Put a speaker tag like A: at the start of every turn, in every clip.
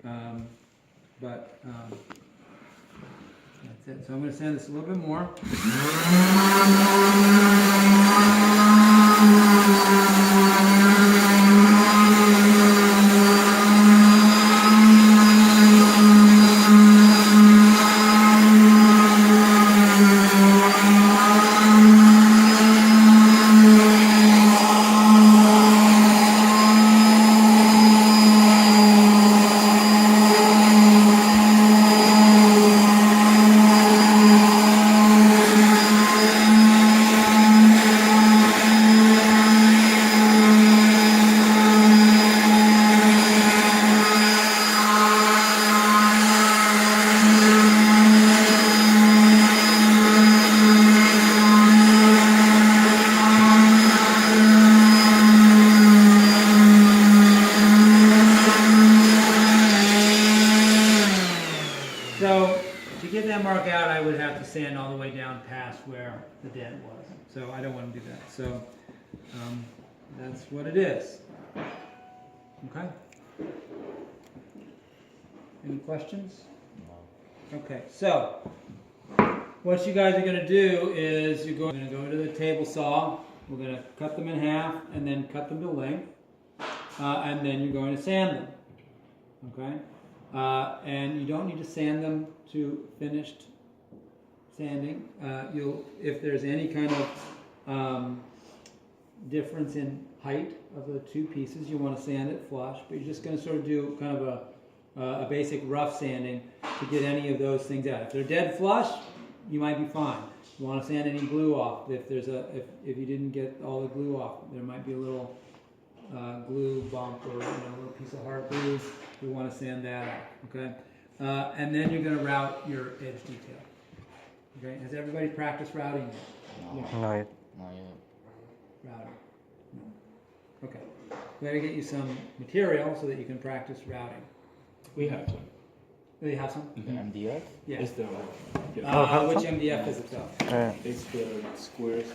A: That's it. So I'm going to sand this a little bit more. Sand all the way down past where the dent was. So I don't want to do that. So that's what it is. Okay? Any questions? Okay, so what you guys are going to do is you're going to go to the table saw. We're going to cut them in half and then cut them to length. And then you're going to sand them. Okay? And you don't need to sand them to finished sanding. If there's any kind of difference in height of the two pieces, you want to sand it flush, but you're just going to sort of do kind of a basic rough sanding to get any of those things out. If they're dead flush, you might be fine. You want to sand any glue off. If you didn't get all the glue off, there might be a little glue bump or a little piece of hard glue. You want to sand that off. Okay, and then you're going to route your edge detail. Okay, has everybody practiced routing yet?
B: No. Not yet.
A: Routing. No. Okay. We got to get you some material so that you can practice routing.
C: We have some.
A: Do you have some?
B: MDF?
A: Yeah.
C: It's the
A: Which MDF is it though?
C: it's the squares.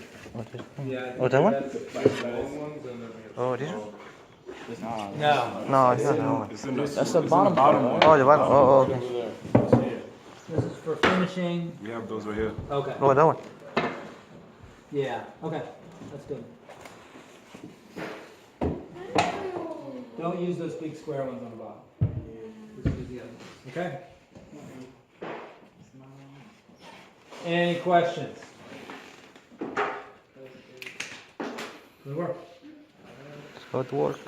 A: Yeah.
B: Oh, that one?
C: That's the long ones and then
B: Oh, this one?
A: No.
B: No, it's not that one.
C: it's in the
B: That's the bottom one. Oh, the bottom. Oh, okay.
A: This is for finishing.
C: We have those right here.
A: Okay.
B: Oh, that one.
A: Yeah. Okay. That's good. Don't use those big square ones on the bottom. Just use the other ones. Okay. Any questions? Good work.
B: Let's go to work.